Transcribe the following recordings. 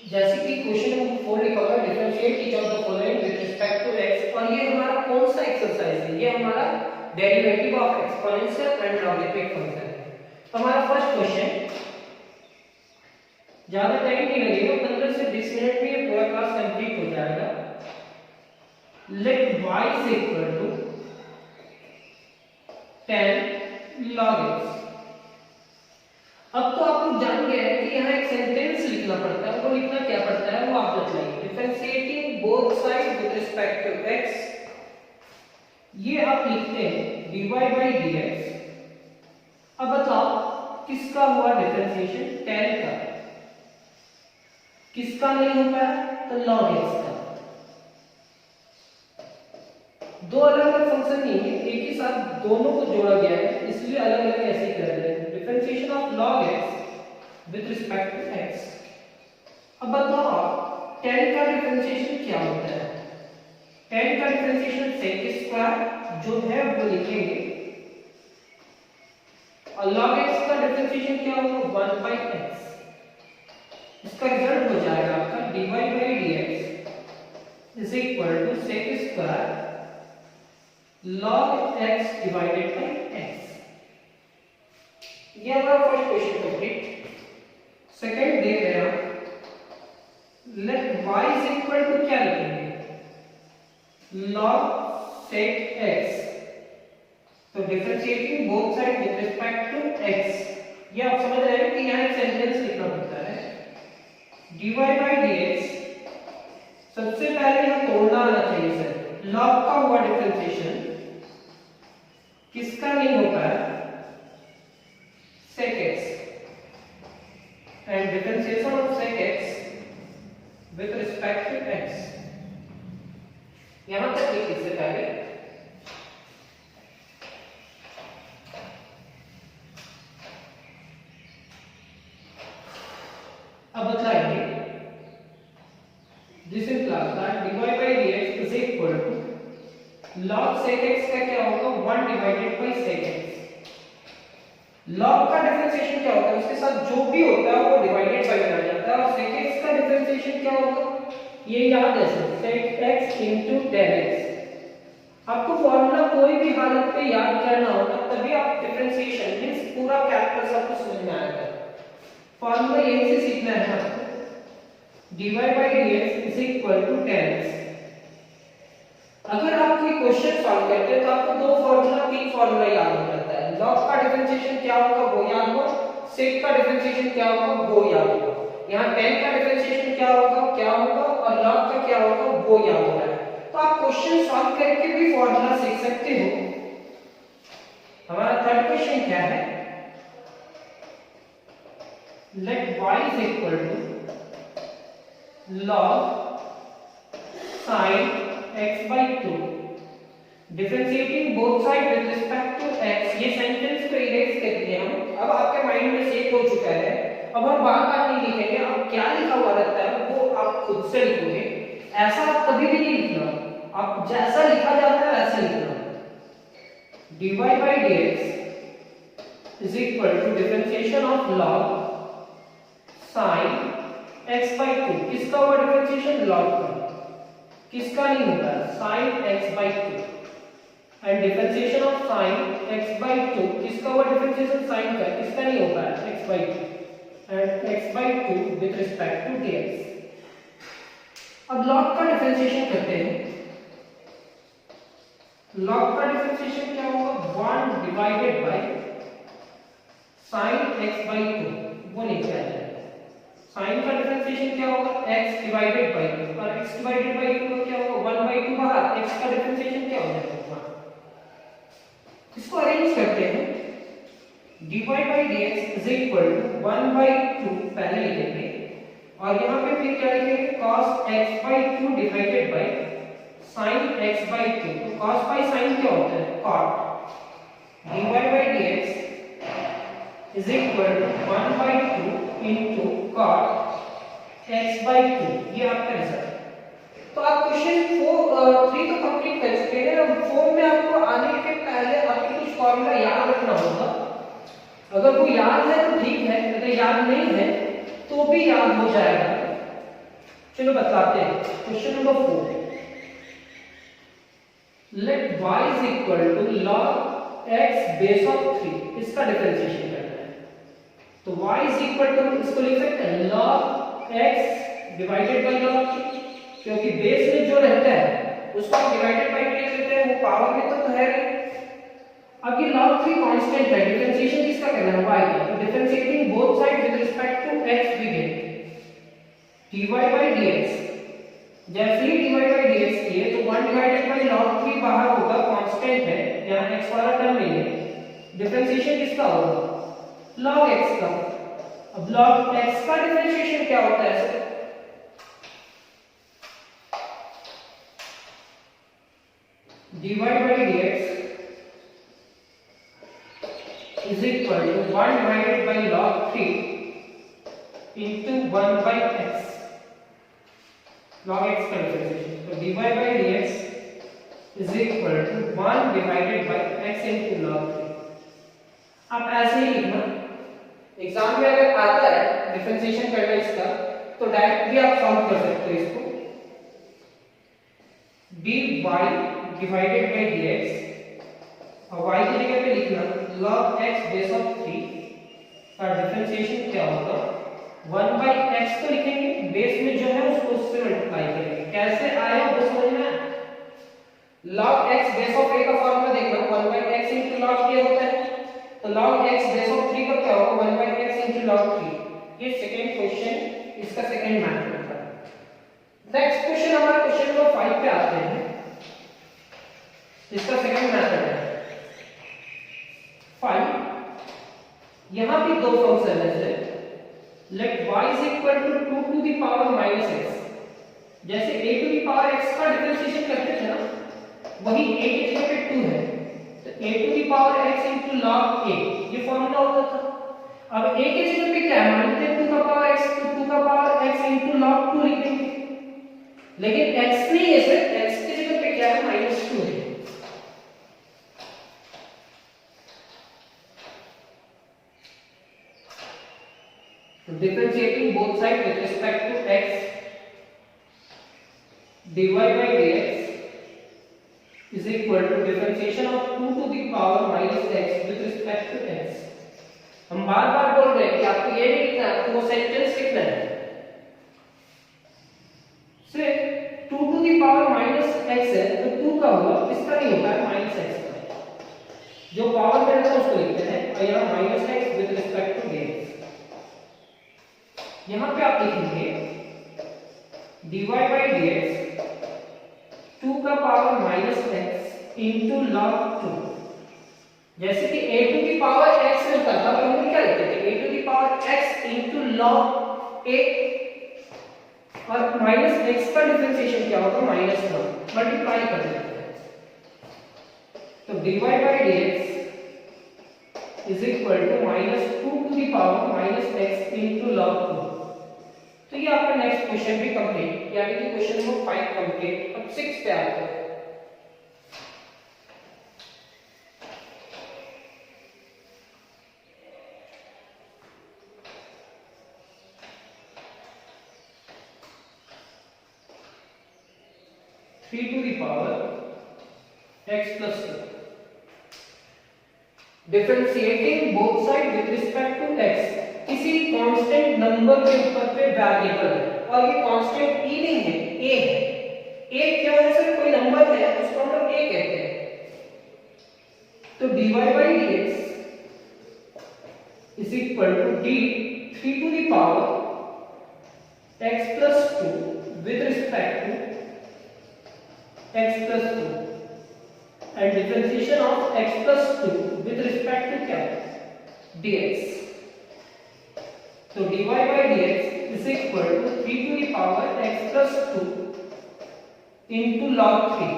जैसे कि question number 4 लिखा हुआ है differentiate each of the following with respect to x, और ये हमारा कौन सा एक्सरसाइज है? ये हमारा derivative of exponential and logarithmic function है। तो हमारा फर्स्ट क्वेश्चन, ज्यादा टाइम नहीं लगेगा, 15 से 20 मिनट में ये पूरा क्लास कंप्लीट हो जाएगा। Let y is equal to 10 log x। अब तो आप लोग जान गए हैं कि यहाँ एक सेंटेंस लिखना पड़ता है, वो लिखना क्या पड़ता है वो आप बताइए। Differentiating both side with respect to x, ये आप लिखते हैं dy by dx। अब बताओ किसका हुआ डिफरेंशिएशन? 10 का। किसका नहीं हो पाया? तो log x का। दो अलग अलग फंक्शन नहीं है, एक ही साथ दोनों को जोड़ा गया है, इसलिए अलग अलग ऐसे ही कर रहे हैं। Differentiation of log x with respect to x। अब बताओ 10 का डिफरेंशिएशन क्या होता है? 10 का डिफरेंशिएशन sec स्क्वायर जो है वो लिखेंगे, और log x का डिफरेंशिएशन क्या होगा? 1 by x। इसका रिजल्ट हो जाएगा आपका dy by dx is equal to sec square log x divided by x। ये हमारा फर्स्ट क्वेश्चन कंप्लीट। सेकंड देख रहे हैं, let y is equal to क्या लिखेंगे? log sec x। तो differentiating both side with respect to x, ये आप समझ रहे हैं कि यहाँ एक सेंटेंस लिखना पड़ता है। dy by dx, सबसे पहले हम तोड़ना आना चाहिए सर। log का हुआ डिफरेंशिएशन किसका नहीं हो पाया? sec x, and differentiation of sec x with respect to x। यहां तक लिख इससे पहले अब बताएंगे this is class that dy by dx is equal to log sec x का क्या होगा? 1 divided by sec x। log का डिफरेंशिएशन क्या होता है? उसके साथ जो भी होता है वो डिवाइडेड बाय बन जाता है। और sec x का डिफरेंशिएशन क्या होगा? ये याद है sir, sec x into tan x। आपको फार्मूला कोई भी हालत पे याद करना होगा, तभी आप डिफरेंशिएशन मींस पूरा कैलकुलस आपको समझ में आएगा। फार्मूला यहीं से सीखना है आपको। dy by dx is equal to tan x। अगर आप कोई क्वेश्चन सॉल्व करते हैं तो आपको दो फार्मूला, तीन फार्मूला याद हो जाता है। log का डिफरेंशिएशन क्या होगा वो याद हो, sec का डिफरेंशिएशन क्या होगा वो याद होगा, यहाँ tan का डिफरेंशिएशन क्या होगा और log का क्या होगा वो याद हो रहा है। तो आप क्वेश्चन सॉल्व करके भी फार्मूला सीख सकते हो। हमारा थर्ड क्वेश्चन क्या है? Let y is equal to log sin x by 2, differentiating both side with respect to x। ये सेंटेंस को इरेज कर दिए हम। अब आपके माइंड में सेट हो चुका है। अब हम बार-बार नहीं लिखेंगे, अब क्या लिखा हुआ रहता है वो आप खुद से लिखोगे। ऐसा आप कभी भी नहीं लिखना, आप जैसा लिखा जाता है वैसा लिखना। dy by dx is equal to differentiation of log sin x by 2। किसका हुआ डिफरेंशिएशन? log का। किसका नहीं होगा? sin x by 2। And differentiation of sin x by 2, किसका हुआ डिफरेंशिएशन? sin का। किसका नहीं होगा? x by 2। And x by 2 with respect to dx। अब log का डिफरेंशिएशन करते हैं। log का डिफरेंशिएशन क्या होगा? 1 divided by sin x by 2, वो लिख दिया जाएगा। sin का डिफरेंशिएशन क्या होगा? x डिवाइडेड बाय 2, और x डिवाइडेड बाय 2 क्या होगा? 1 by 2 बाहर, x का डिफरेंशिएशन क्या हो जाएगा? इसको अरेंज करते हैं। dy by dx is equal to 1 by 2 पहले लिखेंगे, और यहाँ पे फिर क्या लिखेंगे? cos x by 2 divided by sin x by 2। तो cos by sin क्या होता है? cot। dy by dx is equal to 1 by 2 into cot x by 2। ये आपका रिजल्ट। तो आप क्वेश्चन 3 तो कंप्लीट कर चुके हैं। अब 4 में आपको आने के पहले आपको कुछ फॉर्मूला याद रखना होगा। अगर वो याद है तो ठीक है, अगर याद नहीं है तो भी याद हो जाएगा। चलो बताते हैं। Question number 4, let y is equal to log x base of 3, इसका डिफरेंशिएशन करना है। तो y इज इक्वल टू, इसको लिख सकते हैं log x divided bye log 3, क्योंकि बेस में जो रहता है उसको हम डिवाइडेड बाय लिख लेते हैं, वो पावर में तो है। अब ये log 3 कांस्टेंट है, डिफरेंशिएशन किसका करना है, y का। तो differentiating both side with respect to x we get dy by dx। जैसे ही dy by dx किए तो 1 डिवाइडेड बाय log 3 बाहर होगा, कांस्टेंट है, यहां x वाला टर्म नहीं है। डिफरेंशिएशन किसका होगा, log x का। अब log x का डिफरेंशिएशन क्या होता है sir, dy by dx is equal to 1 divided by log 3 into 1 by x, log x का डिफरेंशिएशन। तो dy by dx is equal to 1 divided by x into log 3। आप ऐसे ही लिखना, एग्जाम में अगर आता है डिफरेंशिएशन करना इसका तो डायरेक्ट भी आप सॉल्व कर सकते हो इसको। dy divided by dx और y की जगह पे लिखना log x बेस ऑफ 3 का डिफरेंशिएशन क्या होगा, 1 by x तो लिखेंगे, बेस में जो है उसको उससे मल्टीप्लाई करेंगे। कैसे आया वो समझना है। log x base of a का फॉर्मूला देखना 1 by x into log a होता है, तो log x बेस ऑफ 3 का क्या होगा, 1 by x into log 3। ये सेकंड क्वेश्चन, इसका सेकंड मेथड था। नेक्स्ट क्वेश्चन हमारा क्वेश्चन नंबर 5 पे आते हैं। इसका सेकंड मेथड है 5। यहां भी दो फंक्शन है, let y is equal to 2 to the power minus x। जैसे a to the power x का डिफरेंशिएशन करते थे ना, वही a की जगह पे 2 है, तो a to the power x into log a, ये फॉर्मूला होता था। अब a की जगह पे क्या है, मानते हैं 2 का पावर x, तो 2 का पावर x into log 2 लिख देंगे, लेकिन x नहीं है सर, x की जगह पे क्या है, -2 है। Differentiating both sides with respect to x, dy by dx is equal to differentiation of 2 to the power minus x with respect to x। हम बार बार बोल रहे हैं कि आपको ये नहीं लिखना, आपको वो सेंटेंस लिखना है। सिर्फ 2 to the power minus x है, तो 2 का होगा, इसका नहीं होगा, minus x का। जो पावर में रहता है उसको लिखते हैं, और यहाँ minus x with respect to dx। यहां पे आप लिखेंगे dy by dx 2 का power minus x into log 2। जैसे कि a to the power x मिलता था, तो हम क्या लिखते थे, a to the power x into log a, और minus x का डिफरेंशिएशन क्या होगा, -1, मल्टीप्लाई कर देते हैं। तो dy by dx is equal to -2 to the power minus x into log 2। तो ये आपका नेक्स्ट क्वेश्चन भी कंप्लीट, यानी कि क्वेश्चन नंबर 5 कंप्लीट। अब 6 पे आते हैं। Three to the power x plus 2, differentiating both side with respect to x। किसी कांस्टेंट नंबर के ऊपर पे वेरिएबल है, और ये कांस्टेंट e नहीं है, a है। a क्या है सर, कोई नंबर है, उसको हम लोग a कहते हैं। तो dy by dx is equal to d 3 to the power x plus 2 with respect to x plus 2, and differentiation of x plus 2 with respect to क्या, dx। तो dy by dx is equal to 3 to the power x plus 2 into log 3।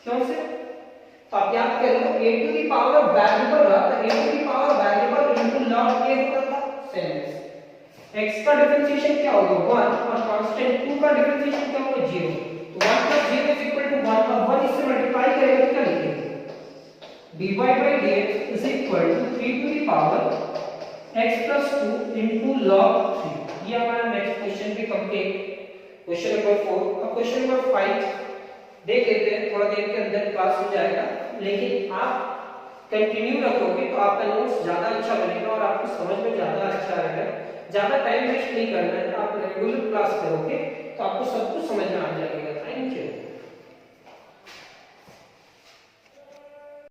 क्यों से, तो आप याद करो a to the power variable रहा, तो a to the power variable into log a होता था। सेंस x का डिफरेंशिएशन क्या होगा, 1, और कांस्टेंट 2 का डिफरेंशिएशन क्या होगा, 0। तो 1 plus 0 is equal to 1, और 1 इससे मल्टीप्लाई करेगा तो क्या लिखेंगे, dy by dx is equal to 3 to the power x plus 2 into log 3। ये किया हमारा नेक्स्ट क्वेश्चन भी कंप्लीट, क्वेश्चन नंबर 4। अब क्वेश्चन नंबर 5 देख लेते हैं, थोड़ा देर के अंदर क्लास हो जाएगा, लेकिन आप कंटिन्यू रखोगे तो आपका नोट्स ज्यादा अच्छा बनेगा और आपको समझ में ज्यादा अच्छा आएगा। ज्यादा टाइम वेस्ट नहीं करना है, आप रेगुलर क्लास करोगे